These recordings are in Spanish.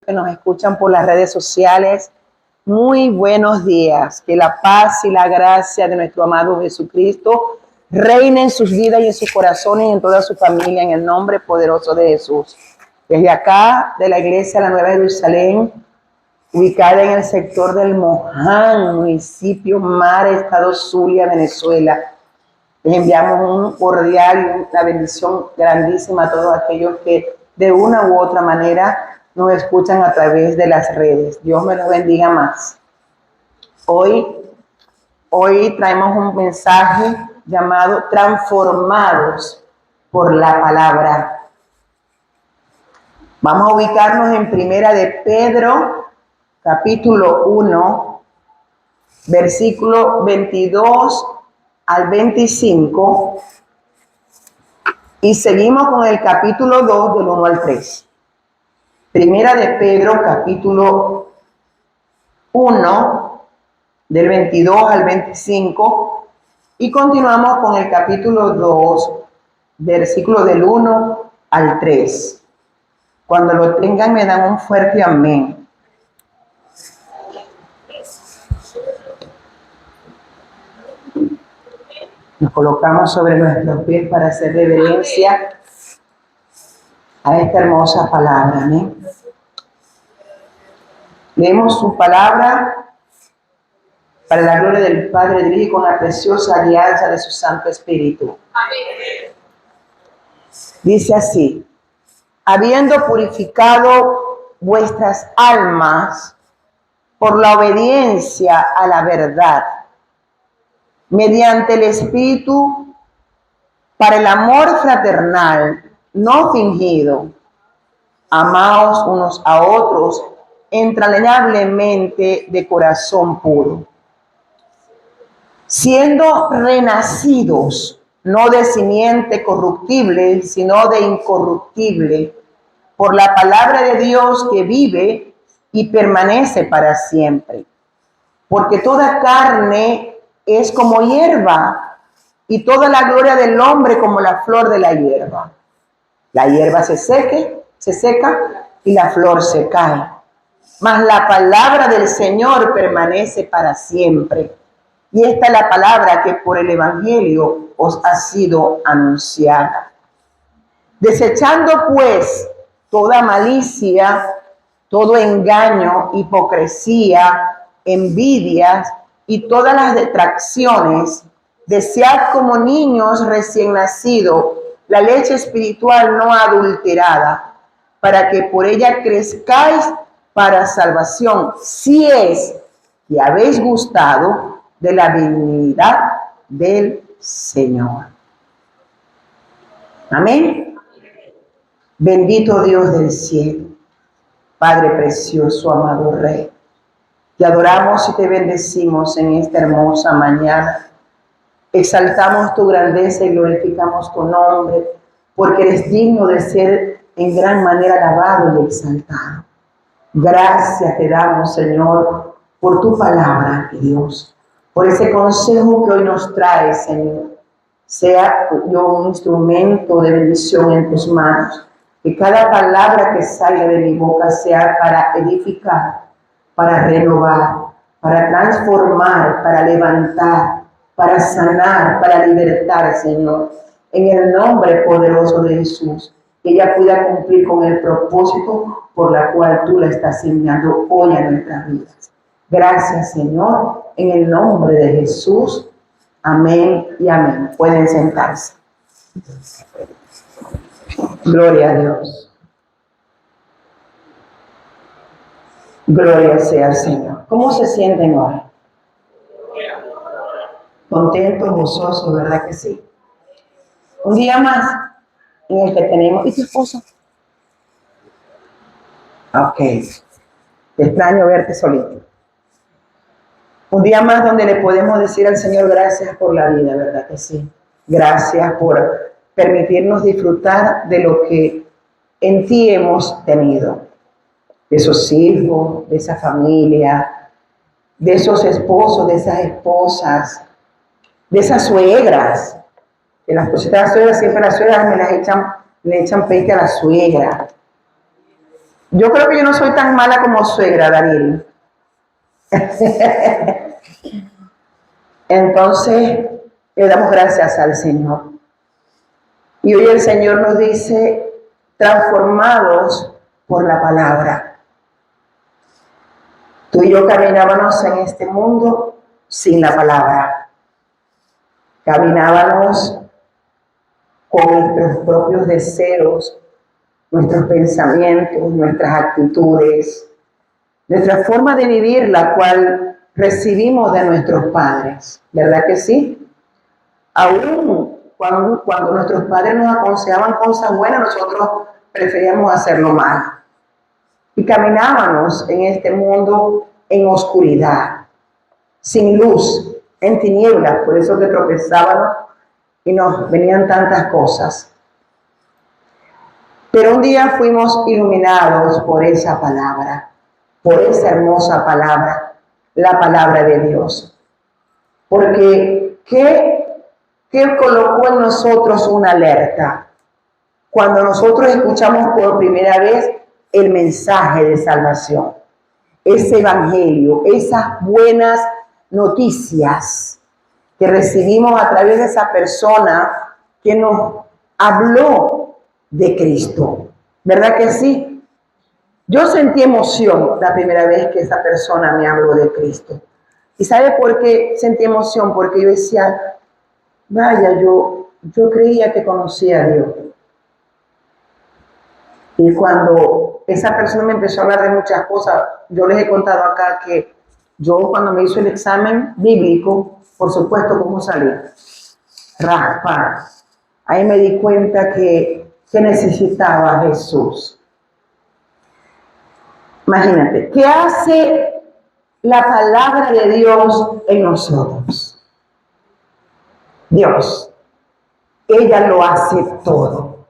que nos escuchan por las redes sociales, muy buenos días. Que la paz y la gracia de nuestro amado Jesucristo reine en sus vidas y en sus corazones y en toda su familia, en el nombre poderoso de Jesús. Desde acá, de la iglesia La Nueva Jerusalén, ubicada en el sector del Moján, municipio Mar, estado Zulia, Venezuela, les enviamos un cordial y una bendición grandísima a todos aquellos que de una u otra manera nos escuchan a través de las redes. Dios me los bendiga más. Hoy traemos un mensaje llamado Transformados por la Palabra. Vamos a ubicarnos en Primera de Pedro, capítulo 1, versículo 22 al 25, y seguimos con el capítulo 2 del 1 al 3. Primera de Pedro, capítulo 1, del 22 al 25, y continuamos con el capítulo 2, versículo del 1 al 3. Cuando lo tengan me dan un fuerte amén. Nos colocamos sobre nuestros pies para hacer reverencia a esta hermosa palabra. Amén. Leemos su palabra para la gloria del Padre, del Hijo y con la preciosa alianza de su Santo Espíritu. Amén. Dice así: habiendo purificado vuestras almas por la obediencia a la verdad, mediante el Espíritu, para el amor fraternal, no fingido, amaos unos a otros entrañablemente de corazón puro, siendo renacidos, no de simiente corruptible, sino de incorruptible, por la palabra de Dios que vive y permanece para siempre. Porque toda carne es como hierba, y toda la gloria del hombre como la flor de la hierba. La hierba se seca y la flor se cae. Mas la palabra del Señor permanece para siempre. Y esta es la palabra que por el Evangelio os ha sido anunciada. Desechando pues toda malicia, todo engaño, hipocresía, envidias y todas las detracciones, desead como niños recién nacidos la leche espiritual no adulterada, para que por ella crezcáis para salvación, si es que habéis gustado de la benignidad del Señor. Amén. Bendito Dios del cielo, Padre precioso, amado Rey, te adoramos y te bendecimos en esta hermosa mañana. Exaltamos tu grandeza y glorificamos tu nombre, porque eres digno de ser en gran manera alabado y exaltado. Gracias te damos, Señor, por tu palabra, Dios, por ese consejo que hoy nos trae, Señor. Sea yo un instrumento de bendición en tus manos. Que cada palabra que salga de mi boca sea para edificar, para renovar, para transformar, para levantar, para sanar, para libertar, Señor. En el nombre poderoso de Jesús, que ella pueda cumplir con el propósito por la cual tú la estás enviando hoy a nuestras vidas. Gracias, Señor, en el nombre de Jesús. Amén y amén. Pueden sentarse. Gloria a Dios. Gloria sea al Señor. ¿Cómo se sienten hoy? Contentos, gozosos, ¿verdad que sí? Un día más en el que tenemos... ¿Y tu esposo? Ok. Te extraño verte solito. Un día más donde le podemos decir al Señor gracias por la vida, ¿verdad que sí? Gracias por permitirnos disfrutar de lo que en ti hemos tenido. De esos hijos, de esa familia, de esos esposos, de esas esposas, de esas suegras. De las cositas de las suegras, siempre las suegras le echan peite a la suegra. Yo creo que yo no soy tan mala como suegra, Daniel. Entonces, le damos gracias al Señor. Y hoy el Señor nos dice, transformados por la palabra. Tú y yo caminábamos en este mundo sin la palabra. Caminábamos con nuestros propios deseos, nuestros pensamientos, nuestras actitudes, nuestra forma de vivir, la cual recibimos de nuestros padres. ¿Verdad que sí? Aún cuando nuestros padres nos aconsejaban cosas buenas, nosotros preferíamos hacerlo mal. Y caminábamos en este mundo en oscuridad, sin luz, en tinieblas, por eso que tropezábamos y nos venían tantas cosas. Pero un día fuimos iluminados por esa palabra, por esa hermosa palabra, la palabra de Dios. Porque, ¿qué colocó en nosotros una alerta? Cuando nosotros escuchamos por primera vez el mensaje de salvación, ese evangelio, esas buenas noticias que recibimos a través de esa persona que nos habló de Cristo. ¿Verdad que sí? Yo sentí emoción la primera vez que esa persona me habló de Cristo. ¿Y sabe por qué sentí emoción? Porque yo decía, vaya, yo creía que conocía a Dios. Y cuando esa persona me empezó a hablar de muchas cosas, yo les he contado acá que yo cuando me hizo el examen bíblico, por supuesto, ¿cómo salí? Raspar. Ahí me di cuenta que necesitaba a Jesús. Imagínate, ¿qué hace la palabra de Dios en nosotros? Dios, ella lo hace todo.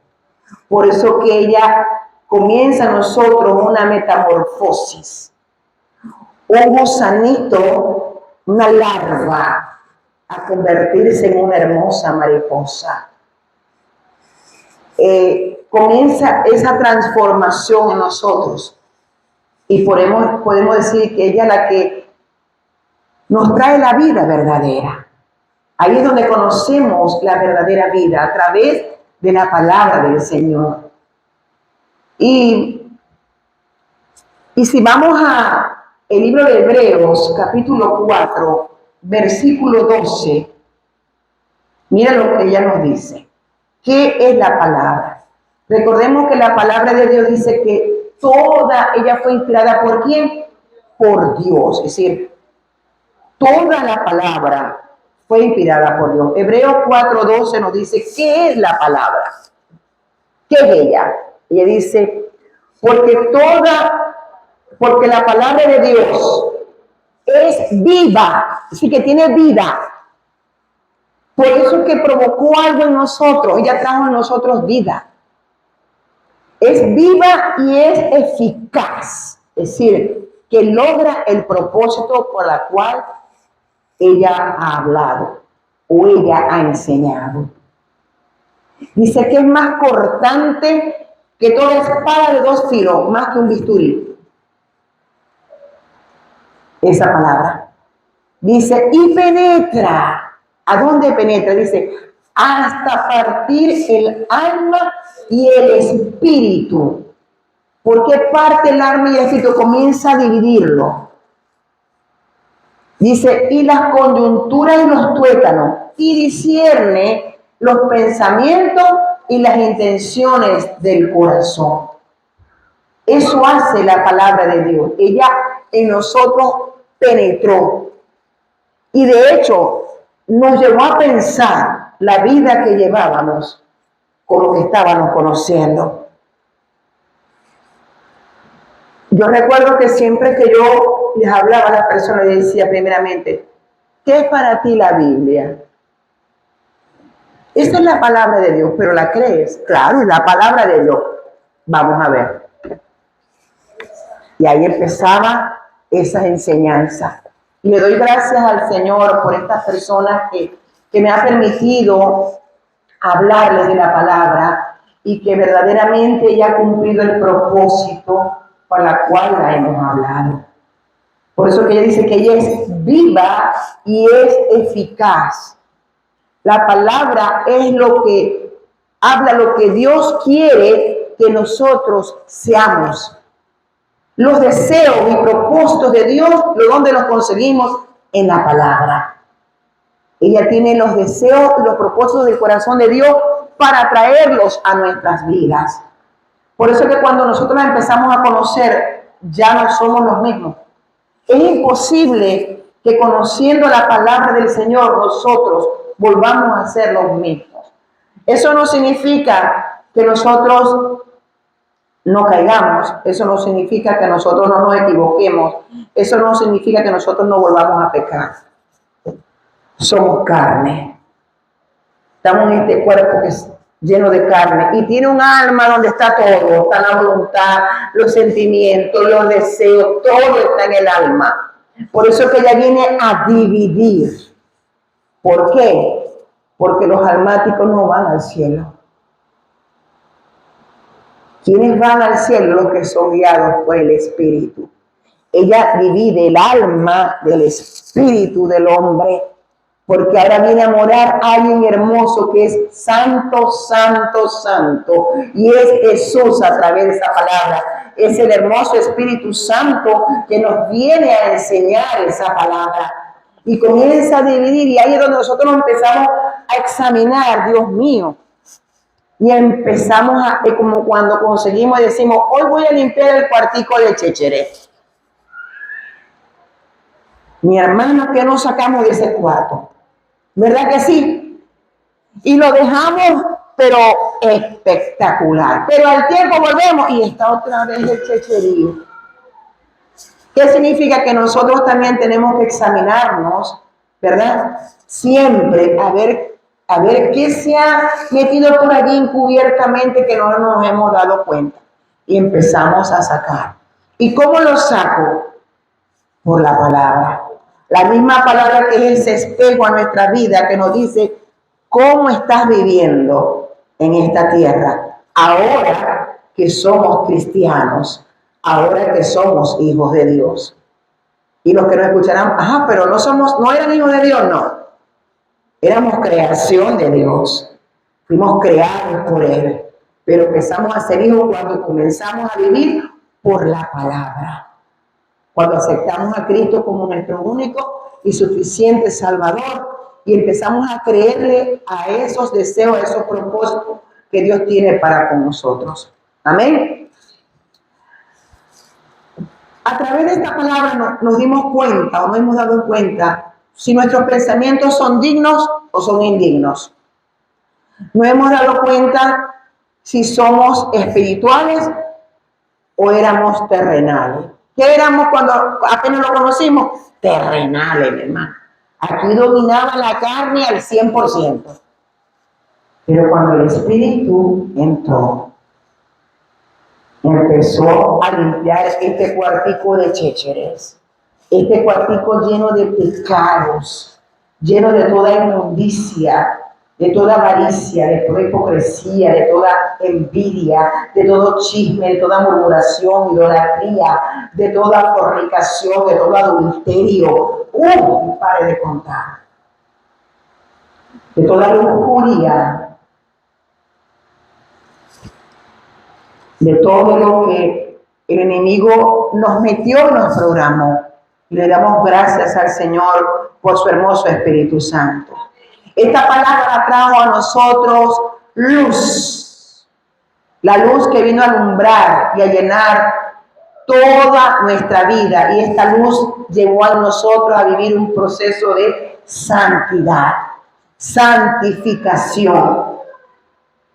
Por eso que ella comienza en nosotros una metamorfosis. Un gusanito, una larva, a convertirse en una hermosa mariposa. Comienza esa transformación en nosotros. Y podemos decir que ella es la que nos trae la vida verdadera. Ahí es donde conocemos la verdadera vida, a través de la palabra del Señor. Y si vamos a el libro de Hebreos, capítulo 4, versículo 12, mira lo que ella nos dice. ¿Qué es la palabra? Recordemos que la palabra de Dios dice que toda ella fue inspirada ¿por quién? Por Dios. Es decir, toda la palabra fue inspirada por Dios. Hebreos 4:12 nos dice, ¿qué es la palabra? ¿Qué es ella? Ella dice, porque la palabra de Dios es viva, así que tiene vida. Por eso que provocó algo en nosotros, ella trajo en nosotros vida. Es viva y es eficaz, es decir, que logra el propósito por el cual ella ha hablado o ella ha enseñado. Dice que es más cortante que toda espada de dos filos, más que un bisturí. Esa palabra. Dice, y penetra. ¿A dónde penetra? Dice, hasta partir el alma y el espíritu. ¿Por qué parte el alma y el espíritu? Comienza a dividirlo. Dice, y las coyunturas y los tuétanos, y discierne los pensamientos y las intenciones del corazón. Eso hace la palabra de Dios. Ella en nosotros penetró. Y de hecho, nos llevó a pensar la vida que llevábamos con lo que estábamos conociendo. Yo recuerdo que siempre que yo les hablaba a las personas, les decía primeramente, ¿qué es para ti la Biblia? Esa es la palabra de Dios, pero ¿la crees? Claro, es la palabra de Dios. Vamos a ver. Y ahí empezaba esas enseñanzas. Y le doy gracias al Señor por estas personas que me ha permitido hablarles de la palabra y que verdaderamente ella ha cumplido el propósito por la cual la hemos hablado. Por eso que ella dice que ella es viva y es eficaz. La palabra es lo que habla, lo que Dios quiere que nosotros seamos. Los deseos y propósitos de Dios, ¿dónde los conseguimos? En la palabra. Ella tiene los deseos y los propósitos del corazón de Dios para traerlos a nuestras vidas. Por eso que cuando nosotros la empezamos a conocer, ya no somos los mismos. Es imposible que conociendo la palabra del Señor nosotros volvamos a ser los mismos. Eso no significa que nosotros no caigamos, eso no significa que nosotros no nos equivoquemos, eso no significa que nosotros no volvamos a pecar. Somos carne. Estamos en este cuerpo que es lleno de carne y tiene un alma donde está todo, está la voluntad, los sentimientos, los deseos, todo está en el alma. Por eso es que ella viene a dividir. ¿Por qué? Porque los almáticos no van al cielo. ¿Quiénes van al cielo? Los que son guiados por el Espíritu. Ella divide el alma del espíritu del hombre, porque ahora viene a morar alguien hermoso que es santo, santo, santo. Y es Jesús a través de esa palabra. Es el hermoso Espíritu Santo que nos viene a enseñar esa palabra. Y comienza a dividir, y ahí es donde nosotros empezamos a examinar, Dios mío. Y empezamos a, como cuando conseguimos y decimos, hoy voy a limpiar el cuartico de Chéchere. Mi hermano, ¿qué nos sacamos de ese cuarto? ¿Verdad que sí? Y lo dejamos, pero espectacular. Pero al tiempo volvemos y está otra vez el checherío. ¿Qué significa? Que nosotros también tenemos que examinarnos, ¿verdad? Siempre a ver qué se ha metido por allí encubiertamente que no nos hemos dado cuenta. Y empezamos a sacar. ¿Y cómo lo saco? Por la palabra. La misma palabra que es ese espejo a nuestra vida, que nos dice cómo estás viviendo en esta tierra. Ahora que somos cristianos, ahora que somos hijos de Dios. Y los que nos escucharán, pero no eran hijos de Dios, no. Éramos creación de Dios. Fuimos creados por Él. Pero empezamos a ser hijos cuando comenzamos a vivir por la palabra. Cuando aceptamos a Cristo como nuestro único y suficiente Salvador y empezamos a creerle a esos deseos, a esos propósitos que Dios tiene para con nosotros. Amén. A través de esta palabra nos dimos cuenta o nos hemos dado cuenta si nuestros pensamientos son dignos o son indignos. Nos hemos dado cuenta si somos espirituales o éramos terrenales. ¿Qué éramos cuando apenas lo conocimos? Terrenales, mi hermano. Aquí dominaba la carne al 100%. Pero cuando el Espíritu entró, empezó a limpiar este cuartico de chécheres, este cuartico lleno de pecados, lleno de toda inmundicia, de toda avaricia, de toda hipocresía, de toda envidia, de todo chisme, de toda murmuración, idolatría, de toda fornicación, de todo adulterio. Pare de contar. De toda lujuria, de todo lo que el enemigo nos metió y nos programó. Y le damos gracias al Señor por su hermoso Espíritu Santo. Esta palabra trajo a nosotros luz, la luz que vino a alumbrar y a llenar toda nuestra vida. Y esta luz llevó a nosotros a vivir un proceso de santidad, santificación.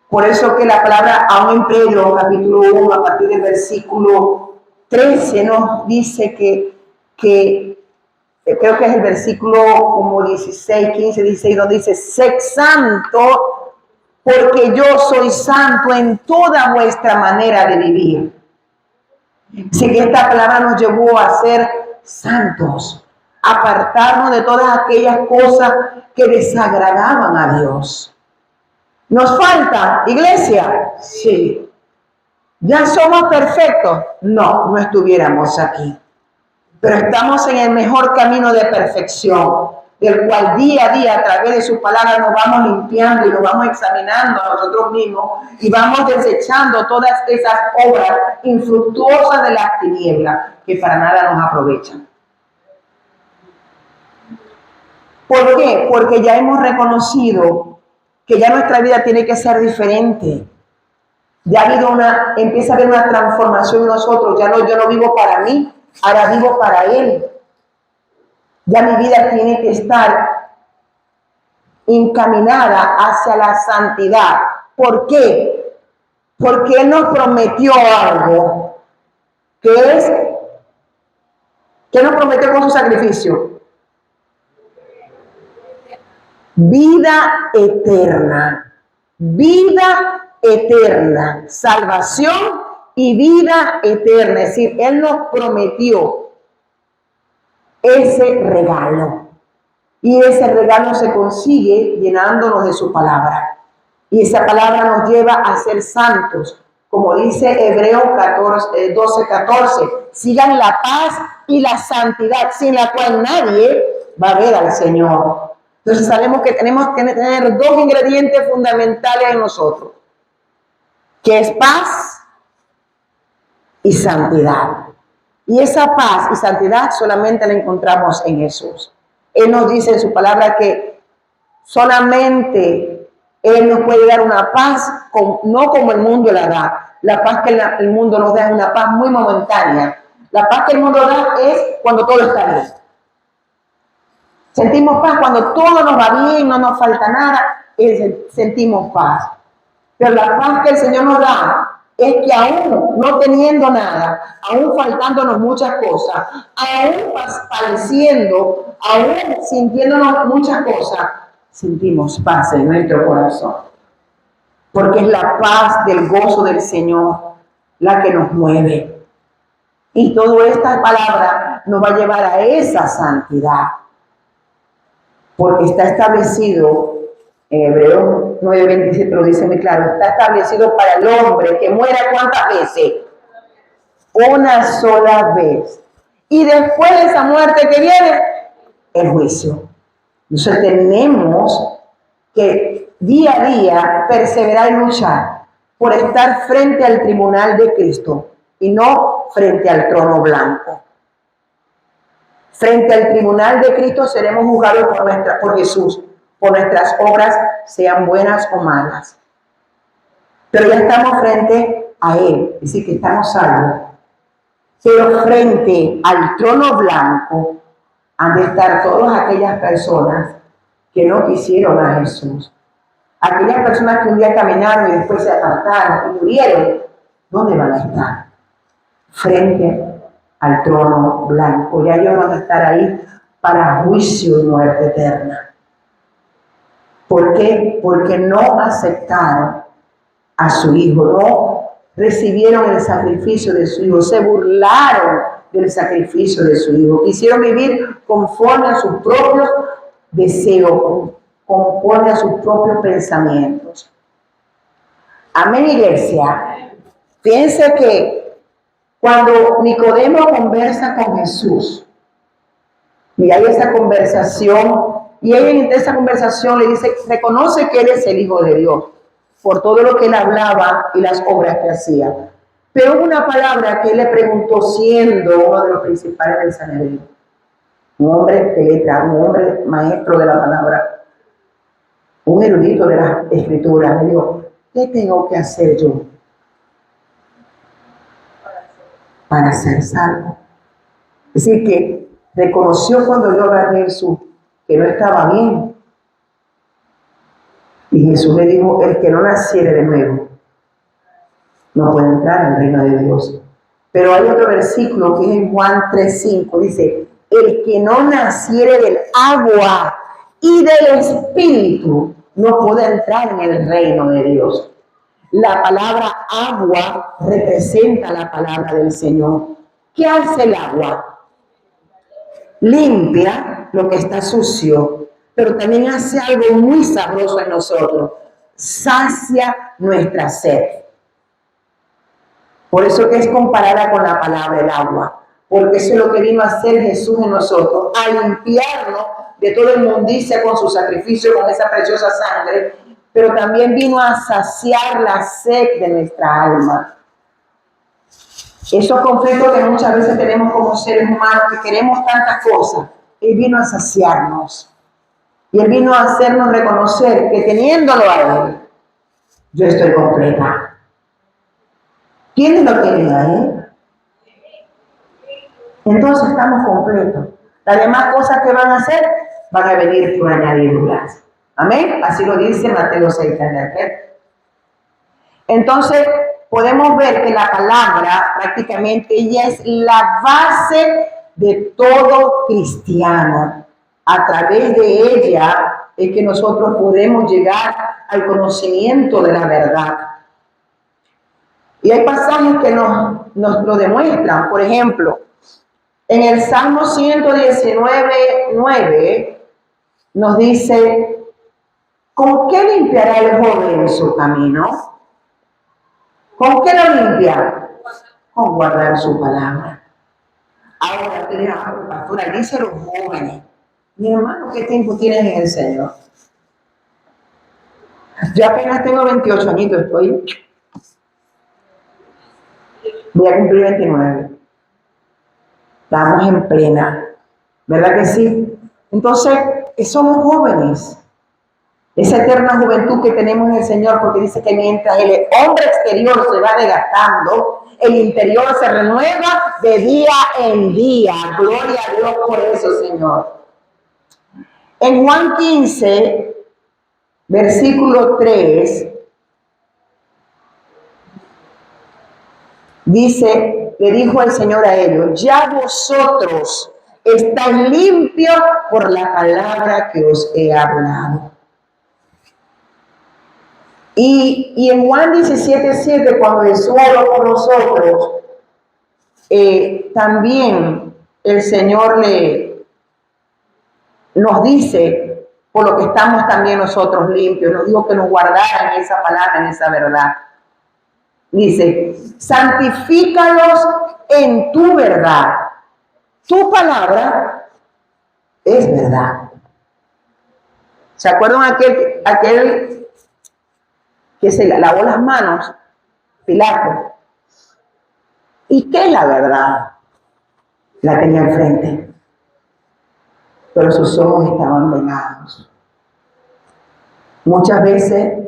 Por eso que la palabra, aún en Pedro, capítulo 1, a partir del versículo 13, nos dice que creo que es el versículo como 16, 15, 16, donde dice, sed santo, porque yo soy santo en toda vuestra manera de vivir. Así que esta palabra nos llevó a ser santos, apartarnos de todas aquellas cosas que desagradaban a Dios. ¿Nos falta, iglesia? Sí. ¿Ya somos perfectos? No, no estuviéramos aquí. Pero estamos en el mejor camino de perfección, del cual día a día a través de su palabra nos vamos limpiando y nos vamos examinando a nosotros mismos y vamos desechando todas esas obras infructuosas de las tinieblas que para nada nos aprovechan. ¿Por qué? Porque ya hemos reconocido que ya nuestra vida tiene que ser diferente. Ya empieza a haber una transformación en nosotros. Yo no vivo para mí, ahora vivo para Él. Ya mi vida tiene que estar encaminada hacia la santidad. ¿Por qué? Porque Él nos prometió algo, ¿qué nos prometió con su sacrificio? Vida eterna, salvación y vida eterna. Es decir, Él nos prometió ese regalo. Y ese regalo se consigue llenándonos de su palabra. Y esa palabra nos lleva a ser santos. Como dice Hebreos 12:14, sigan la paz y la santidad, sin la cual nadie va a ver al Señor. Entonces sabemos que tenemos que tener dos ingredientes fundamentales en nosotros, que es paz y santidad. Y esa paz y santidad solamente la encontramos en Jesús. Él nos dice en su palabra que solamente Él nos puede dar una paz, no como el mundo la da. La paz que el mundo nos da es una paz muy momentánea. La paz que el mundo da es cuando todo está bien. Sentimos paz cuando todo nos va bien, no nos falta nada, sentimos paz. Pero la paz que el Señor nos da es que aún no teniendo nada, aún faltándonos muchas cosas, aún padeciendo, aún sintiéndonos muchas cosas, sentimos paz en nuestro corazón. Porque es la paz del gozo del Señor la que nos mueve. Y toda esta palabra nos va a llevar a esa santidad. Porque está establecido, en Hebreos 9:27 lo dice muy claro, está establecido para el hombre que muera ¿cuántas veces? Una sola vez. Y después de esa muerte que viene, el juicio. Entonces tenemos que día a día perseverar y luchar por estar frente al tribunal de Cristo y no frente al trono blanco. Frente al tribunal de Cristo seremos juzgados por Jesús, por nuestras obras, sean buenas o malas. Pero ya estamos frente a Él, es decir, que estamos salvos. Pero frente al trono blanco han de estar todas aquellas personas que no quisieron a Jesús. Aquellas personas que un día caminaron y después se apartaron y murieron, ¿dónde van a estar? Frente al trono blanco. Ya ellos van a estar ahí para juicio y muerte eterna. ¿Por qué? Porque no aceptaron a su Hijo, no recibieron el sacrificio de su Hijo, se burlaron del sacrificio de su Hijo, quisieron vivir conforme a sus propios deseos, conforme a sus propios pensamientos. Amén, iglesia. Fíjense que cuando Nicodemo conversa con Jesús, y hay esa conversación, y él en esa conversación le dice, reconoce que él es el Hijo de Dios, por todo lo que él hablaba y las obras que hacía. Pero hubo una palabra que él le preguntó siendo uno de los principales del Sanedrín, un hombre de letra, un hombre maestro de la palabra, un erudito de las escrituras. Le dijo, ¿qué tengo que hacer yo para ser salvo? Es decir, que reconoció cuando yo agarré Jesús que no estaba bien. Y Jesús le dijo, el que no naciere de nuevo no puede entrar en el reino de Dios. Pero hay otro versículo que es en Juan 3:5, dice, el que no naciere del agua y del Espíritu no puede entrar en el reino de Dios. La palabra agua representa la palabra del Señor. ¿Qué hace el agua? Limpia lo que está sucio, pero también hace algo muy sabroso en nosotros. Sacia nuestra sed. Por eso que es comparada con la palabra del agua, porque eso es lo que vino a hacer Jesús en nosotros, a limpiarnos de toda inmundicia con su sacrificio, con esa preciosa sangre, pero también vino a saciar la sed de nuestra alma. Esos conflictos que muchas veces tenemos como seres humanos, que queremos tantas cosas, Él vino a saciarnos. Y Él vino a hacernos reconocer que teniéndolo a Él, yo estoy completa. ¿Quiénes lo tienen a Él? Entonces estamos completos. Las demás cosas que van a hacer van a venir por añadiduras. Amén. Así lo dice Mateo 6:33. Entonces podemos ver que la palabra prácticamente ella es la base de todo cristiano. A través de ella es que nosotros podemos llegar al conocimiento de la verdad. Y hay pasajes que nos lo demuestran. Por ejemplo, en el Salmo 119:9 nos dice, ¿con qué limpiará el joven su camino? ¿Con qué lo limpia? Con guardar su palabra. Ahora, pastora, dice a los jóvenes, mi hermano, ¿qué tiempo tienes en el Señor? Yo apenas tengo 28 añitos, voy a cumplir 29. Estamos en plena, ¿verdad que sí? Entonces, somos jóvenes. Esa eterna juventud que tenemos en el Señor, porque dice que mientras el hombre exterior se va desgastando, el interior se renueva de día en día. Gloria a Dios por eso, Señor. En Juan 15, versículo 3, dice, le dijo el Señor a ellos, ya vosotros estáis limpios por la palabra que os he hablado. Y en Juan 17:7, cuando Jesús habló con nosotros, también el Señor nos dice, por lo que estamos también nosotros limpios, nos dijo que nos guardaran esa palabra, en esa verdad. Dice, santifícalos en tu verdad. Tu palabra es verdad. ¿Se acuerdan aquel que se lavó las manos? Pilato. ¿Y qué es la verdad? La tenía enfrente. Pero sus ojos estaban vedados. Muchas veces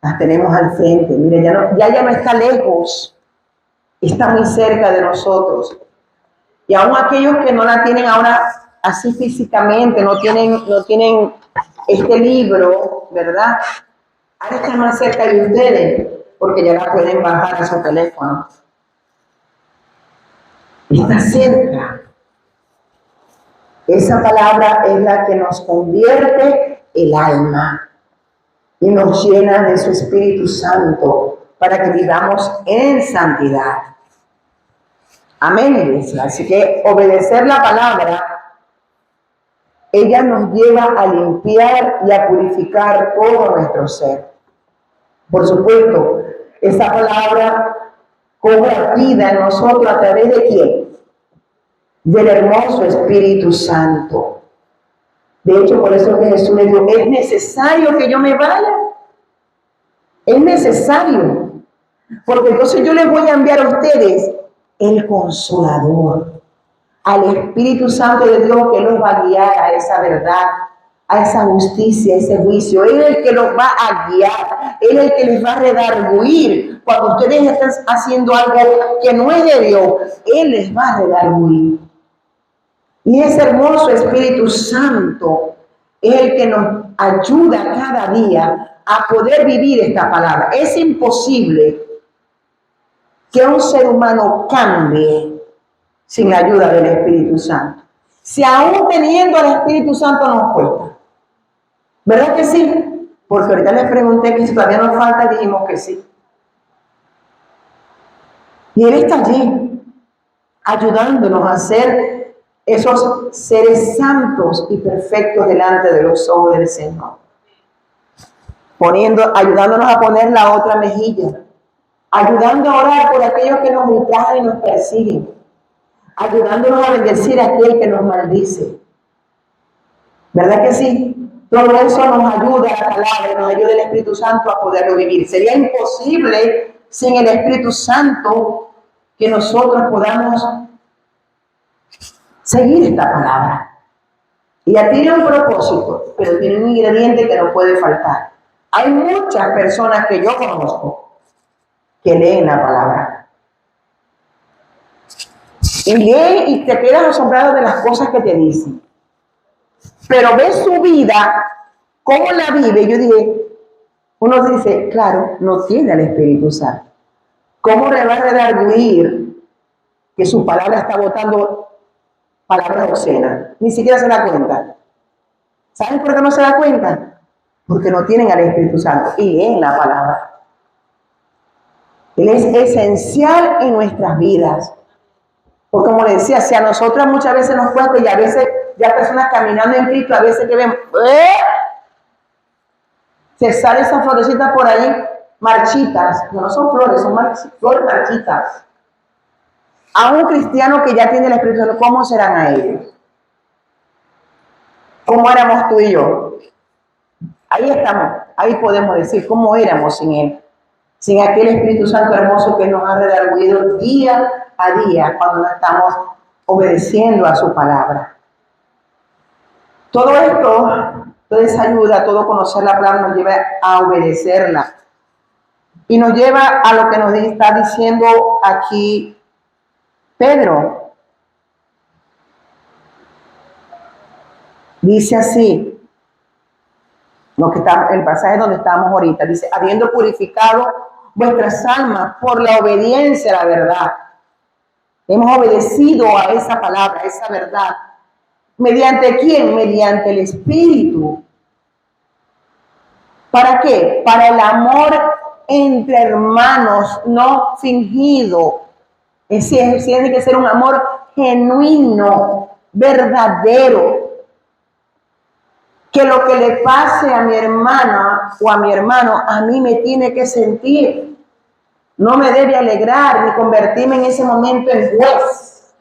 las tenemos al frente. Mire, ya no está lejos. Está muy cerca de nosotros. Y aún aquellos que no la tienen ahora así físicamente, no tienen este libro, ¿verdad? Ahora está más cerca de ustedes, porque ya la pueden bajar a su teléfono. Está cerca. Esa palabra es la que nos convierte el alma y nos llena de su Espíritu Santo para que vivamos en santidad. Amén, iglesia. Así que obedecer la palabra, ella nos lleva a limpiar y a purificar todo nuestro ser. Por supuesto, esa palabra cobra vida en nosotros a través de ¿quién? Del hermoso Espíritu Santo. De hecho, por eso que Jesús le dijo, ¿es necesario que yo me vaya? Es necesario. Porque entonces yo les voy a enviar a ustedes el Consolador, al Espíritu Santo de Dios que los va a guiar a esa verdad, a esa justicia, a ese juicio. Él es el que los va a guiar, Él es el que les va a redarguir. Cuando ustedes están haciendo algo que no es de Dios, Él les va a redarguir. Y ese hermoso Espíritu Santo es el que nos ayuda cada día a poder vivir esta palabra. Es imposible que un ser humano cambie sin la ayuda del Espíritu Santo. Si aún teniendo al Espíritu Santo nos cuesta. ¿Verdad que sí? Porque ahorita les pregunté que si todavía nos falta, dijimos que sí. Y Él está allí, ayudándonos a ser esos seres santos y perfectos delante de los ojos del Señor. Ayudándonos a poner la otra mejilla. ayudando a orar por aquellos que nos ultrajan y nos persiguen, ayudándonos a bendecir a aquel que nos maldice. ¿Verdad que sí? Todo eso nos ayuda a la palabra, nos ayuda el Espíritu Santo a poderlo vivir. Sería imposible sin el Espíritu Santo que nosotros podamos seguir esta palabra. Y ya tiene un propósito, pero tiene un ingrediente que no puede faltar. Hay muchas personas que yo conozco que leen la palabra. Y leen y te quedas asombrado de las cosas que te dicen. Pero ves su vida, cómo la vive. Yo dije, uno dice, claro, no tiene el Espíritu Santo. ¿Cómo le va a redarguir que su palabra está botando palabras obscenas? Ni siquiera se da cuenta. ¿Saben por qué no se da cuenta? Porque no tienen al Espíritu Santo y leen la palabra. Él es esencial en nuestras vidas. Porque como les decía, si a nosotras muchas veces nos cuesta y a veces ya personas caminando en Cristo, a veces que ven, se sale esa florecita por ahí, marchitas. No son flores, son flores marchitas. A un cristiano que ya tiene el Espíritu Santo, ¿cómo serán a ellos? ¿Cómo éramos tú y yo? Ahí estamos, ahí podemos decir cómo éramos sin Él. Sin aquel Espíritu Santo hermoso que nos ha redarguido día a día cuando no estamos obedeciendo a su palabra. Todo esto, toda esa ayuda, todo conocer la palabra nos lleva a obedecerla. Y nos lleva a lo que nos está diciendo aquí Pedro. Dice así, el pasaje donde estamos ahorita, dice, habiendo purificado vuestras almas por la obediencia a la verdad. Hemos obedecido a esa palabra, a esa verdad. ¿Mediante quién? Mediante el Espíritu. ¿Para qué? Para el amor entre hermanos, no fingido. Es decir, tiene que ser un amor genuino, verdadero. Que lo que le pase a mi hermana o a mi hermano, a mí me tiene que sentir. No me debe alegrar ni convertirme en ese momento en juez.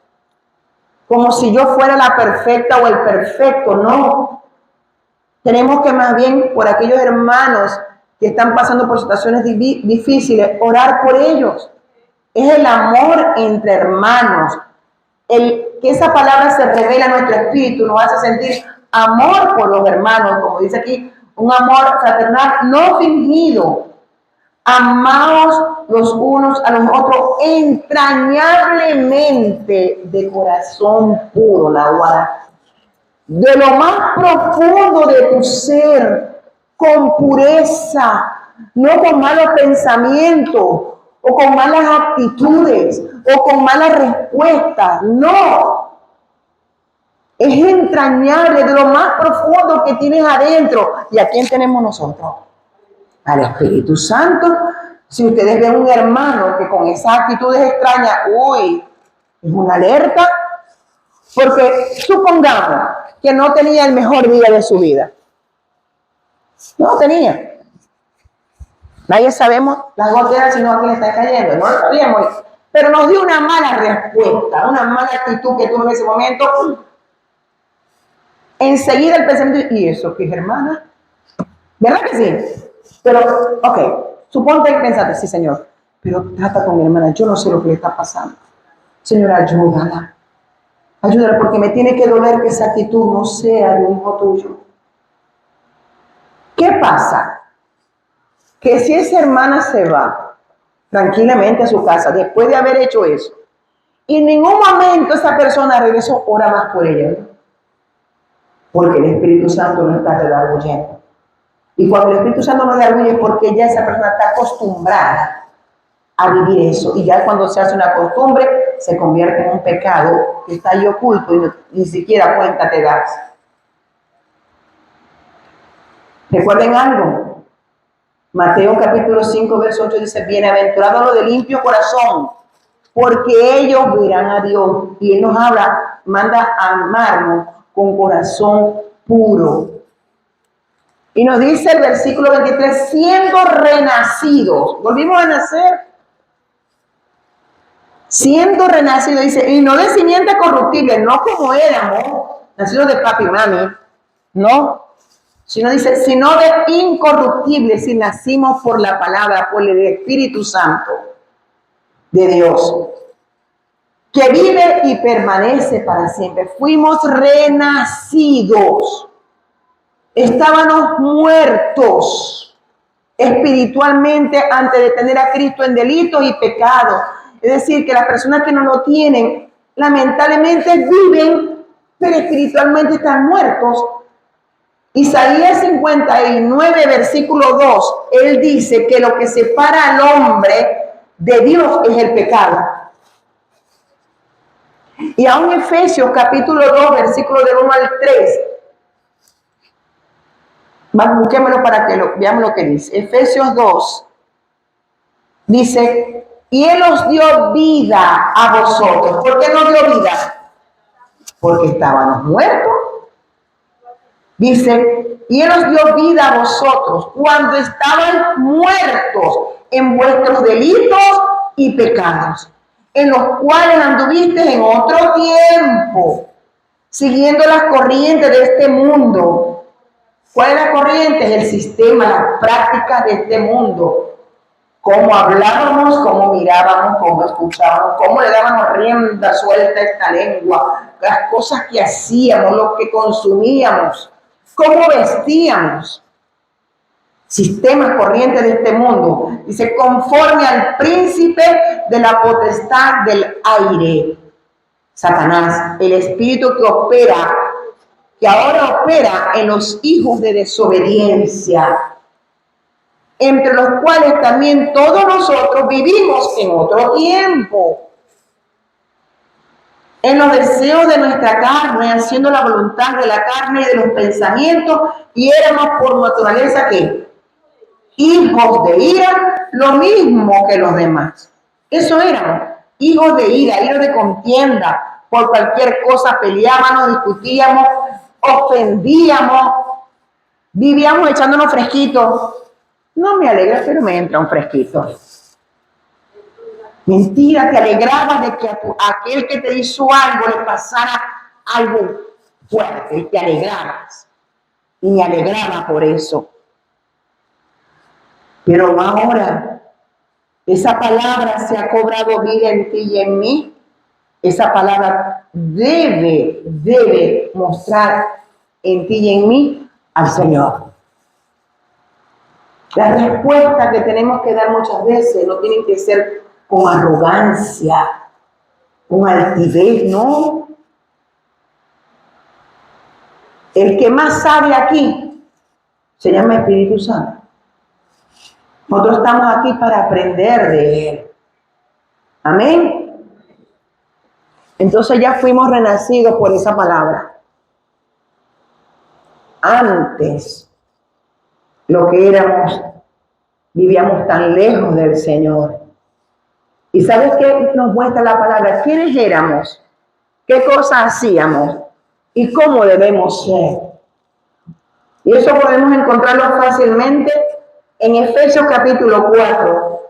Como si yo fuera la perfecta o el perfecto. No. Tenemos que más bien por aquellos hermanos que están pasando por situaciones difíciles, orar por ellos. Es el amor entre hermanos. Que esa palabra se revela a nuestro espíritu, nos hace sentir amor por los hermanos, como dice aquí, un amor fraternal no fingido. Amaos los unos a los otros entrañablemente de corazón puro, la guarda. De lo más profundo de tu ser, con pureza, no con malos pensamientos, o con malas actitudes, o con malas respuestas, no. Es entrañable, de lo más profundo que tienes adentro. ¿Y a quién tenemos nosotros? Al Espíritu Santo. Si ustedes ven un hermano que con esas actitudes extrañas, uy, es una alerta, porque supongamos que no tenía el mejor día de su vida. No tenía. Nadie sabemos las goteras sino a quién le está cayendo. No lo sabíamos. Pero nos dio una mala respuesta, una mala actitud que tuvo en ese momento. Enseguida el pensamiento, ¿y eso qué es, hermana? ¿Verdad que sí? Pero, ok, suponte que pensaste, sí, Señor, pero trata con mi hermana, yo no sé lo que le está pasando. Señor, ayúdala. Ayúdala porque me tiene que doler que esa actitud no sea de un hijo tuyo. ¿Qué pasa? Que si esa hermana se va tranquilamente a su casa después de haber hecho eso, y en ningún momento esa persona regresó, ora más por ella, ¿no? Porque el Espíritu Santo no está redarguyendo. Y cuando el Espíritu Santo no redarguye, porque ya esa persona está acostumbrada a vivir eso. Y ya cuando se hace una costumbre, se convierte en un pecado que está ahí oculto y ni siquiera cuenta te das. Recuerden algo. Mateo capítulo 5, verso 8 dice, bienaventurados los de limpio corazón, porque ellos verán a Dios. Y Él nos habla, manda a amarnos con corazón puro. Y nos dice el versículo 23, siendo renacidos, volvimos a nacer. Siendo renacido, dice, y no de simiente corruptible, no como éramos, nacidos de papi y mami, no, sino dice, sino de incorruptible, si nacimos por la palabra, por el Espíritu Santo de Dios, que vive y permanece para siempre. Fuimos renacidos, estábamos muertos espiritualmente antes de tener a Cristo en delitos y pecados. Es decir, que las personas que no lo tienen, lamentablemente viven, pero espiritualmente están muertos. Isaías 59, versículo 2, él dice que lo que separa al hombre de Dios es el pecado. Y aún Efesios capítulo 2, versículo del 1 al 3, busquémoslo para que veamos lo que dice. Efesios 2 dice, y Él os dio vida a vosotros. ¿Por qué nos dio vida? Porque estábamos muertos. Dice, y Él os dio vida a vosotros cuando estaban muertos en vuestros delitos y pecados, en los cuales anduviste en otro tiempo, siguiendo las corrientes de este mundo. ¿Cuál es la corriente? Es el sistema, las prácticas de este mundo. Cómo hablábamos, cómo mirábamos, cómo escuchábamos, cómo le dábamos rienda suelta a esta lengua, las cosas que hacíamos, lo que consumíamos, cómo vestíamos. Sistemas corrientes de este mundo. Dice, conforme al príncipe de la potestad del aire, Satanás, el espíritu que ahora opera en los hijos de desobediencia, entre los cuales también todos nosotros vivimos en otro tiempo, en los deseos de nuestra carne, haciendo la voluntad de la carne y de los pensamientos, y éramos por naturaleza ¿qué? Hijos de ira, lo mismo que los demás. Eso éramos, hijos de ira, hijos de contienda, por cualquier cosa peleábamos, discutíamos, ofendíamos, vivíamos echándonos fresquitos. No me alegra, pero me entra un fresquito. Mentira, te alegrabas de que a aquel que te hizo algo le pasara algo fuerte y te alegrabas. Y me alegraba por eso. Pero ahora, esa palabra se ha cobrado vida en ti y en mí. Esa palabra debe mostrar en ti y en mí al Señor. La respuesta que tenemos que dar muchas veces no tienen que ser con arrogancia, con altivez, no. El que más sabe aquí se llama Espíritu Santo. Nosotros estamos aquí para aprender de Él. Amén. Entonces ya fuimos renacidos por esa palabra. Antes, lo que éramos, vivíamos tan lejos del Señor. ¿Y sabes qué nos muestra la palabra? ¿Quiénes éramos? ¿Qué cosas hacíamos? ¿Y cómo debemos ser? Y eso podemos encontrarlo fácilmente en Efesios capítulo 4,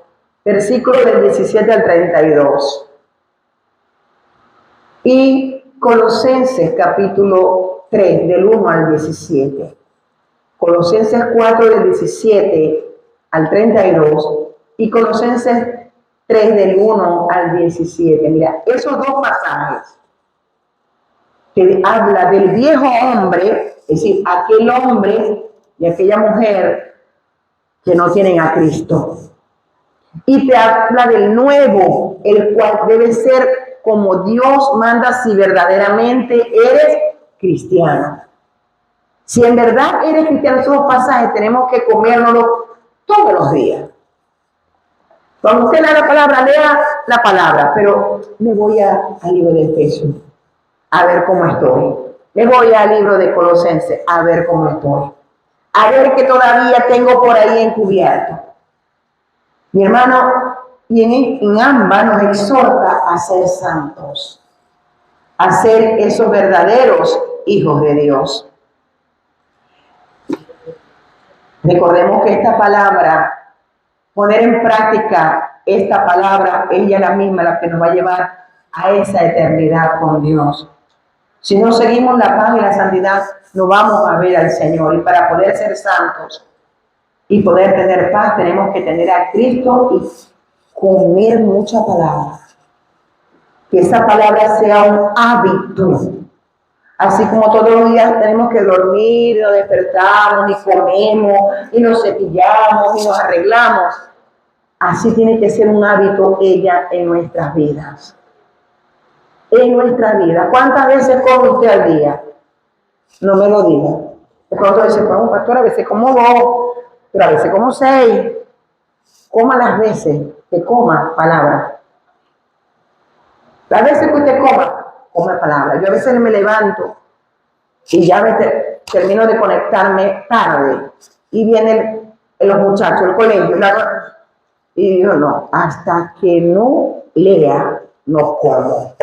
versículos del 17 al 32. Y Colosenses capítulo 3, del 1 al 17. Colosenses 4, del 17 al 32. Y Colosenses 3, del 1 al 17. Mira, esos dos pasajes que habla del viejo hombre, es decir, aquel hombre y aquella mujer que no tienen a Cristo. Y te habla del nuevo, el cual debe ser como Dios manda si verdaderamente eres cristiano. Si en verdad eres cristiano, esos pasajes tenemos que comérnoslo todos los días. Cuando usted lea la palabra, lea la palabra, pero me voy al libro de Efesios a ver cómo estoy. Me voy al libro de Colosenses a ver cómo estoy. A ver qué todavía tengo por ahí encubierto. Mi hermano, y en ambas nos exhorta a ser santos, a ser esos verdaderos hijos de Dios. Recordemos que esta palabra poner en práctica esta palabra, ella es la misma la que nos va a llevar a esa eternidad con Dios. Si no seguimos la paz y la santidad, no vamos a ver al Señor. Y para poder ser santos y poder tener paz, tenemos que tener a Cristo y comer mucha palabra. Que esa palabra sea un hábito. Así como todos los días tenemos que dormir, nos despertamos y comemos y nos cepillamos y nos arreglamos. Así tiene que ser un hábito ella en nuestras vidas. En nuestra vida. ¿Cuántas veces come usted al día? No me lo diga. De pronto dice, bueno, pastor, a veces como 2, pero a veces como 6. Coma las veces que coma palabra. Las veces que usted coma palabra. Yo a veces me levanto y ya termino de conectarme tarde. Y vienen los muchachos, el colegio, y digo, no, hasta que no lea, no como.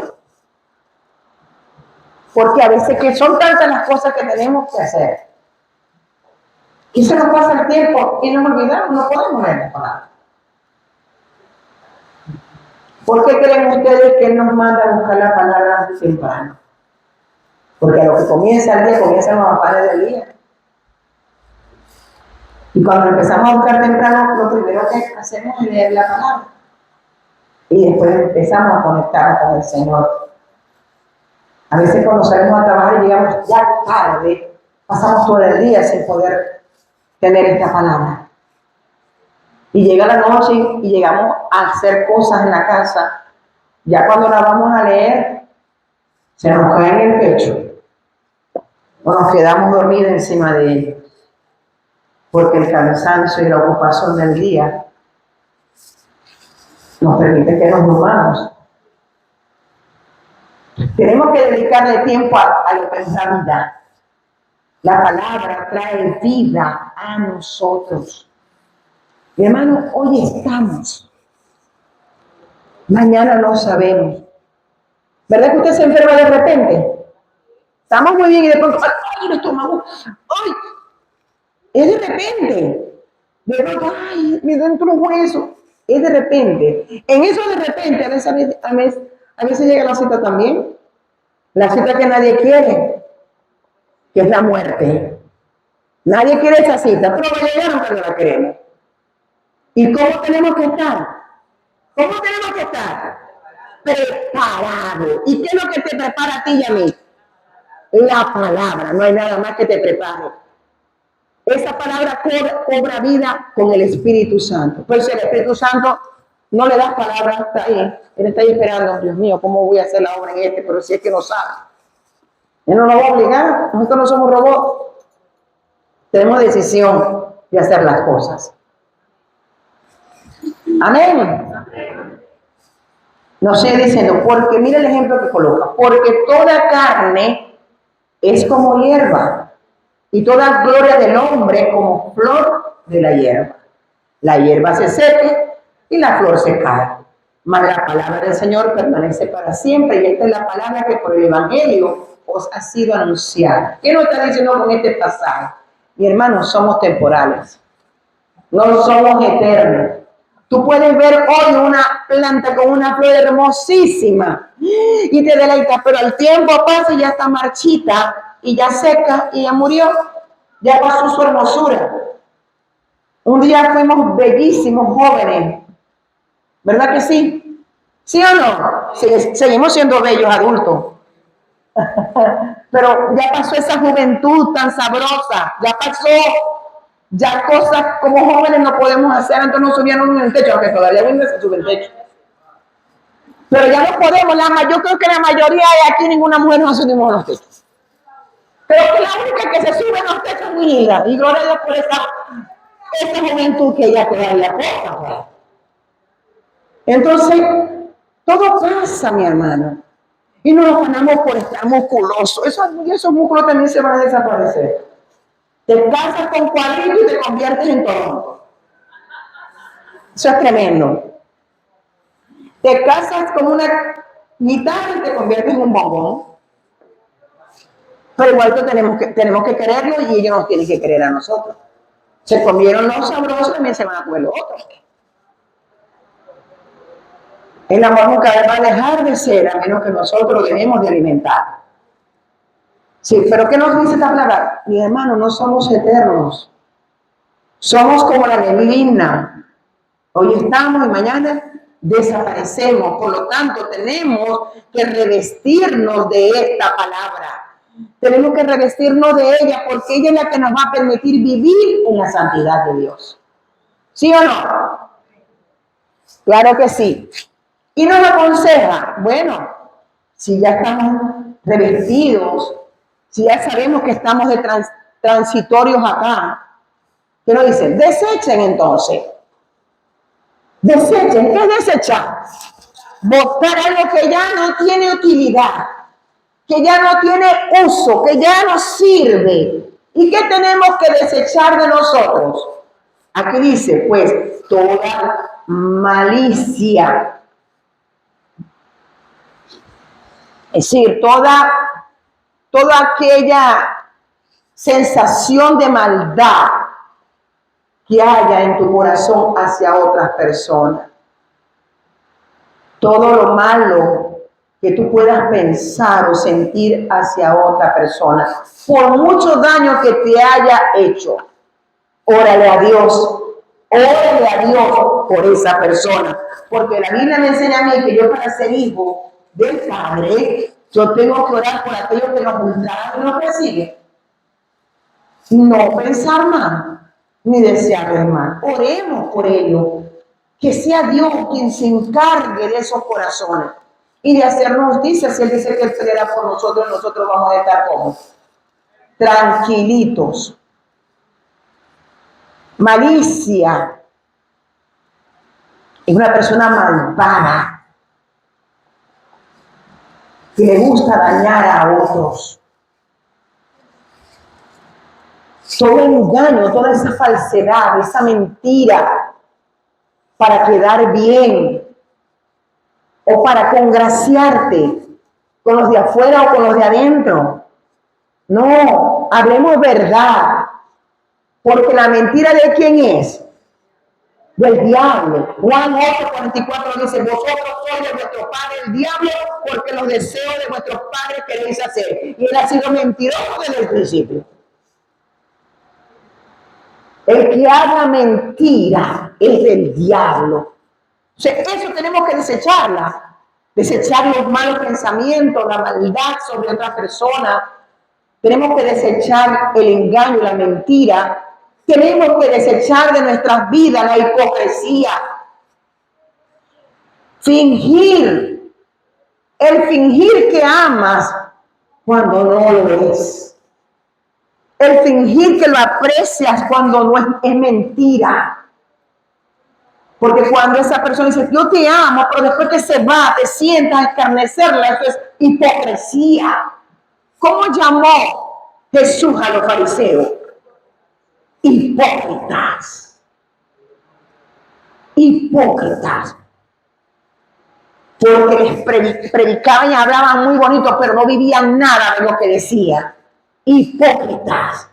Porque a veces que son tantas las cosas que tenemos que hacer. Y se nos pasa el tiempo y nos olvidamos, no podemos leer la palabra. ¿Por qué creen ustedes que Él nos manda a buscar la palabra temprano? Porque a lo que comienza el día, comienzan los afanes del día. Y cuando empezamos a buscar temprano, lo primero que hacemos es leer la palabra. Y después empezamos a conectarnos con el Señor. A veces cuando salimos a trabajar y llegamos ya tarde, pasamos todo el día sin poder tener esta palabra. Y llega la noche y llegamos a hacer cosas en la casa. Ya cuando la vamos a leer, se nos cae en el pecho. O nos quedamos dormidos encima de ella. Porque el cansancio y la ocupación del día nos permite que nos durmamos. Tenemos que dedicarle tiempo a lo que es la vida. La palabra trae vida a nosotros. Mi hermano, hoy estamos. Mañana no sabemos. ¿Verdad que usted se enferma de repente? Estamos muy bien y de pronto, ¡ay, nos tomamos! ¡Ay! Es de repente. De pronto, ¡ay, me dentro los huesos! Es de repente. En eso de repente, a veces llega la cita también. La cita que nadie quiere, que es la muerte. Nadie quiere esa cita, pero va a llegar cuando la queremos. ¿Y cómo tenemos que estar? ¿Cómo tenemos que estar? Preparado. ¿Y qué es lo que te prepara a ti y a mí? La palabra, no hay nada más que te prepare. Esa palabra cobra vida con el Espíritu Santo. Pues el Espíritu Santo no le das palabra, está ahí. Él está ahí esperando, Dios mío, ¿cómo voy a hacer la obra en este? Pero si es que no sabe. Él no nos va a obligar, nosotros no somos robots. Tenemos decisión de hacer las cosas. Amén. No sé diciendo, porque mira el ejemplo que coloca, porque toda carne es como hierba y toda gloria del hombre como flor de la hierba. La hierba se seca y la flor se cae, mas la palabra del Señor permanece para siempre. Y esta es la palabra que por el Evangelio os ha sido anunciada. ¿Qué nos está diciendo con este pasaje? Mi hermano, somos temporales, no somos eternos. Tú puedes ver hoy una planta con una flor hermosísima y te deleitas, pero el tiempo pasa y ya está marchita y ya seca y ya murió, ya pasó su hermosura. Un día fuimos bellísimos jóvenes, ¿verdad que sí? ¿Sí o no? Seguimos siendo bellos adultos. Pero ya pasó esa juventud tan sabrosa, ya pasó. Ya cosas como jóvenes no podemos hacer, antes no subíamos en el techo, aunque todavía no se sube el techo. Pero ya no podemos, yo creo que la mayoría de aquí, ninguna mujer nos subimos a los techos. Pero que la única que se sube a los techos es muy linda, y gloria a Dios por esa juventud que ella todavía poca. Entonces, todo pasa, mi hermano. Y no nos ponemos por estar musculosos. Esos músculos también se van a desaparecer. Te casas con cuadritos y te conviertes en Toronto. Eso es tremendo. Te casas con una guitarra y te conviertes en un bombón. Pero igual tenemos que quererlo y ellos nos tienen que querer a nosotros. Se comieron los sabrosos, también se van a comer los otros. El amor nunca va a dejar de ser a menos que nosotros lo dejemos de alimentar. Sí, pero ¿qué nos dice esta palabra? Mi hermano, no somos eternos. Somos como la neblina. Hoy estamos y mañana desaparecemos. Por lo tanto, tenemos que revestirnos de esta palabra. Tenemos que revestirnos de ella porque ella es la que nos va a permitir vivir en la santidad de Dios. ¿Sí o no? Claro que sí. Y nos aconseja, bueno, si ya estamos revestidos, si ya sabemos que estamos de transitorios acá, ¿qué nos dice? Desechen entonces. Desechen, ¿qué es desechar? Botar algo que ya no tiene utilidad, que ya no tiene uso, que ya no sirve. ¿Y qué tenemos que desechar de nosotros? Aquí dice, pues, toda malicia. Es decir, toda aquella sensación de maldad que haya en tu corazón hacia otras personas. Todo lo malo que tú puedas pensar o sentir hacia otra persona, por mucho daño que te haya hecho, órale a Dios por esa persona, porque la Biblia me enseña a mí que yo para ser hijo del Padre, yo tengo que orar por aquellos que nos ultrajan y nos persiguen. No pensar mal, ni desearles mal. Oremos por ellos. Que sea Dios quien se encargue de esos corazones y de hacernos justicia. Si Él dice que Él peleará por nosotros, nosotros vamos a estar como tranquilitos. Malicia es una persona malvada que le gusta dañar a otros. Todo engaño, toda esa falsedad, esa mentira para quedar bien o para congraciarte con los de afuera o con los de adentro. No, hablemos verdad, porque la mentira ¿de quién es? Del diablo. Juan 8:44 dice, vosotros sois de vuestro padre el diablo, porque los deseos de vuestros padres queréis hacer. Y él ha sido mentiroso desde el principio. El que habla mentira es del diablo. O sea, eso tenemos que desecharla. Desechar los malos pensamientos, la maldad sobre otra persona. Tenemos que desechar el engaño, la mentira. Tenemos que desechar de nuestras vidas la hipocresía. Fingir. El fingir que amas cuando no lo es. El fingir que lo aprecias cuando no es mentira. Porque cuando esa persona dice, yo te amo, pero después que se va, te sientas a escarnecerla, eso es hipocresía. ¿Cómo llamó Jesús a los fariseos? Hipócritas. Hipócritas. Porque les predicaban y hablaban muy bonito, pero no vivían nada de lo que decían. Hipócritas.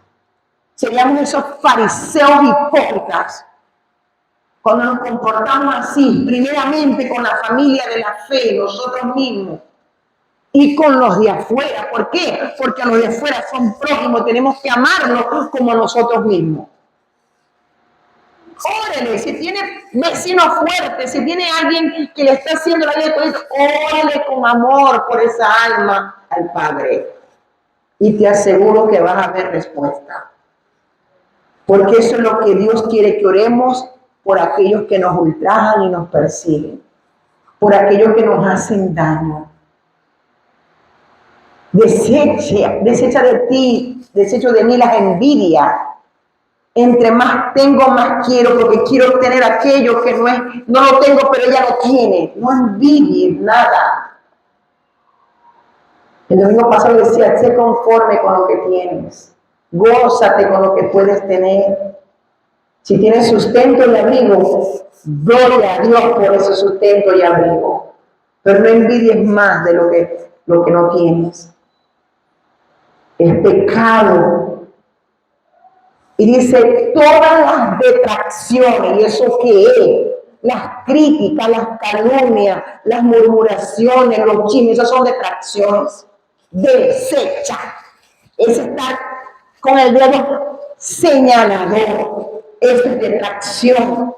Seríamos esos fariseos hipócritas. Cuando nos comportamos así, primeramente con la familia de la fe, nosotros mismos, y con los de afuera. ¿Por qué? Porque a los de afuera son prójimos, tenemos que amarlos como nosotros mismos. Órale, si tiene vecinos fuertes, si tiene alguien que le está haciendo la vida con eso, órale con amor por esa alma al Padre. Y te aseguro que vas a ver respuesta. Porque eso es lo que Dios quiere que oremos por aquellos que nos ultrajan y nos persiguen, por aquellos que nos hacen daño. Desecha de ti, desecho de mí las envidias. Entre más tengo, más quiero, porque quiero tener aquello que no lo tengo, pero ella lo tiene. No envidies nada. El domingo pasado decía, sé conforme con lo que tienes. Gózate con lo que puedes tener. Si tienes sustento y abrigo, gloria a Dios por ese sustento y abrigo. Pero no envidies más de lo que no tienes. Es pecado. Y dice, todas las detracciones, ¿y eso qué es? Las críticas, las calumnias, las murmuraciones, los chismes, esas son detracciones. Desecha. Es estar con el dedo señalador. Es detracción.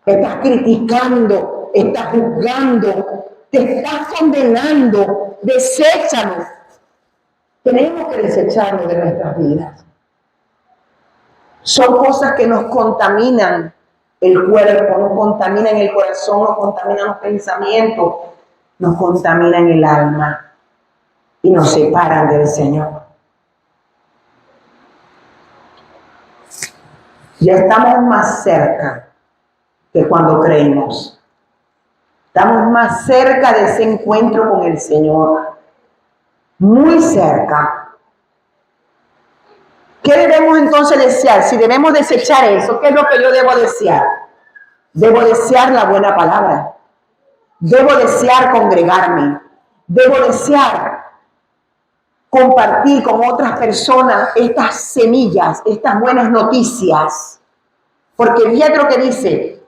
Estás criticando, estás juzgando, te estás condenando. Deséchalo. Tenemos que desecharlo de nuestras vidas. Son cosas que nos contaminan el cuerpo, nos contaminan el corazón, nos contaminan los pensamientos, nos contaminan el alma y nos separan del Señor. Ya estamos más cerca que cuando creímos. Estamos más cerca de ese encuentro con el Señor. Muy cerca. ¿Qué debemos entonces desear? Si debemos desechar eso, ¿qué es lo que yo debo desear? Debo desear la buena palabra. Debo desear congregarme. Debo desear compartir con otras personas estas semillas, estas buenas noticias. Porque fíjate lo que dice.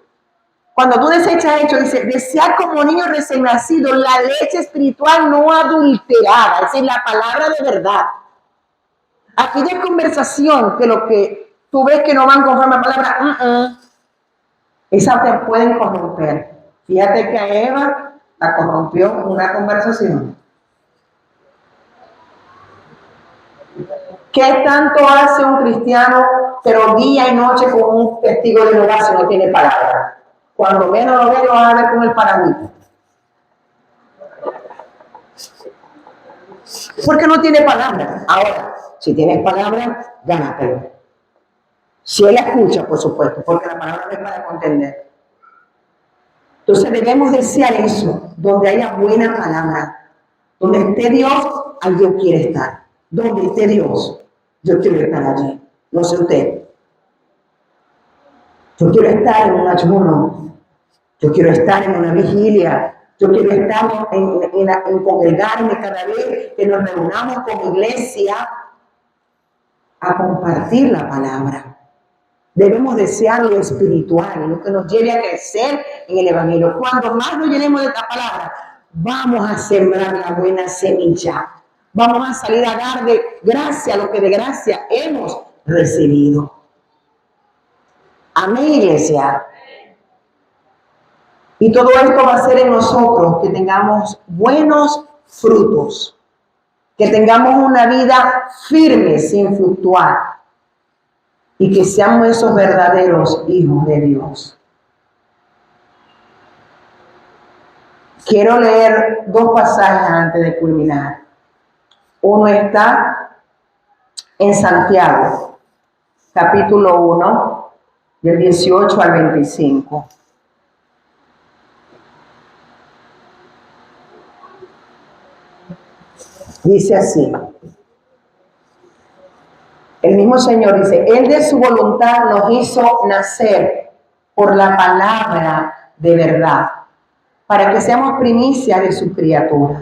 Cuando tú desechas esto, dice, desear como niño recién nacido la leche espiritual no adulterada, es decir, la palabra de verdad. Aquella conversación que lo que tú ves que no van conforme a la palabra, esas te pueden corromper. Fíjate que a Eva la corrompió en una conversación. ¿Qué tanto hace un cristiano, pero día y noche con un testigo de Jehová si no tiene palabra? Cuando menos lo ve, lo va a ver con el paraguito. Porque no tiene palabra. Ahora, si tienes palabra, gánatelo. Si él la escucha, por supuesto, porque la palabra es para contender. Entonces debemos desear eso, donde haya buena palabra. Donde esté Dios, ahí yo quiero estar. Donde esté Dios, yo quiero estar allí. No sé usted. Yo quiero estar en un ayuno. Yo quiero estar en una vigilia. Yo quiero estar en congregarme cada vez que nos reunamos como iglesia a compartir la palabra. Debemos desear lo espiritual, lo que nos lleve a crecer en el Evangelio. Cuando más nos llenemos de esta palabra, vamos a sembrar la buena semilla. Vamos a salir a dar de gracia lo que de gracia hemos recibido. Amén, iglesia. Y todo esto va a ser en nosotros que tengamos buenos frutos, que tengamos una vida firme sin fluctuar y que seamos esos verdaderos hijos de Dios. Quiero leer dos pasajes antes de culminar. Uno está en Santiago, capítulo 1, del 18 al 25. Dice así. El mismo Señor dice, Él de su voluntad nos hizo nacer por la palabra de verdad, para que seamos primicia de su criatura.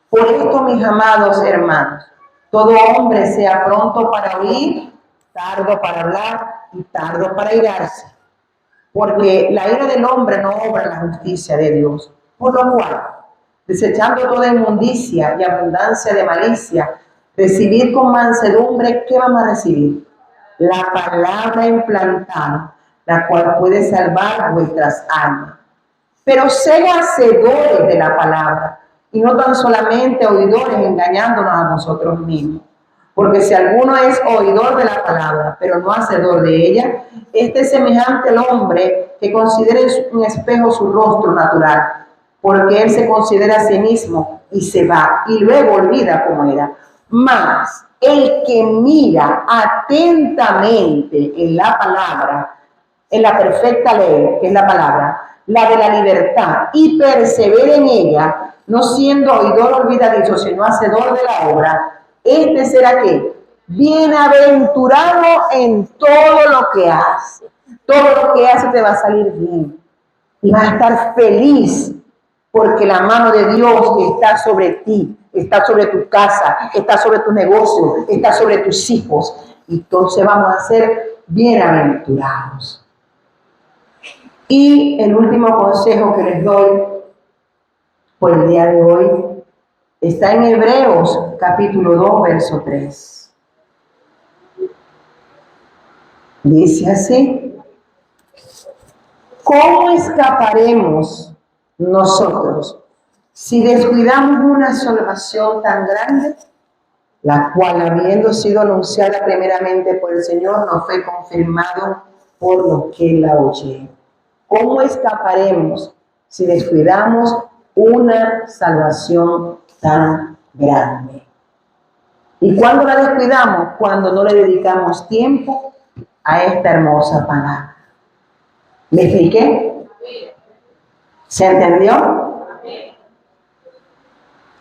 Por esto, mis amados hermanos, todo hombre sea pronto para oír, tardo para hablar y tardo para irarse, porque la ira del hombre no obra la justicia de Dios. Por lo cual, desechando toda inmundicia y abundancia de malicia, recibid con mansedumbre, ¿qué vamos a recibir? La palabra implantada, la cual puede salvar vuestras almas. Pero sed hacedores de la palabra, y no tan solamente oidores, engañándonos a nosotros mismos. Porque si alguno es oidor de la palabra, pero no hacedor de ella, este es semejante al hombre que considera en un espejo su rostro natural, porque él se considera a sí mismo y se va, y luego olvida cómo era. Mas el que mira atentamente en la palabra, en la perfecta ley, que es la palabra, la de la libertad, y persevera en ella, no siendo oidor olvidadizo, sino hacedor de la obra, este será que bienaventurado en todo lo que hace. Todo lo que hace te va a salir bien. Y vas a estar feliz porque la mano de Dios está sobre ti, está sobre tu casa, está sobre tu negocio, está sobre tus hijos. Entonces vamos a ser bienaventurados. Y el último consejo que les doy por el día de hoy está en Hebreos capítulo 2, verso 3. Dice así: ¿cómo escaparemos nosotros si descuidamos una salvación tan grande, la cual, habiendo sido anunciada primeramente por el Señor, nos fue confirmado por los que la oyeron? ¿Cómo escaparemos si descuidamos una salvación tan grande? ¿Y cuándo la descuidamos? Cuando no le dedicamos tiempo a esta hermosa palabra. ¿Me expliqué? ¿Se entendió?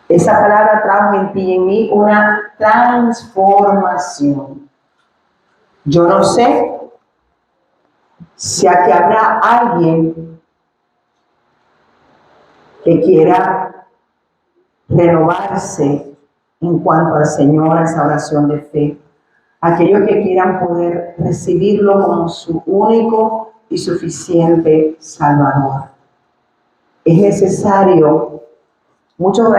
Esa palabra trajo en ti y en mí una transformación. Yo no sé si aquí habrá alguien que quiera renovarse en cuanto al Señor, a esa oración de fe. Aquellos que quieran poder recibirlo como su único y suficiente Salvador. Es necesario, muchos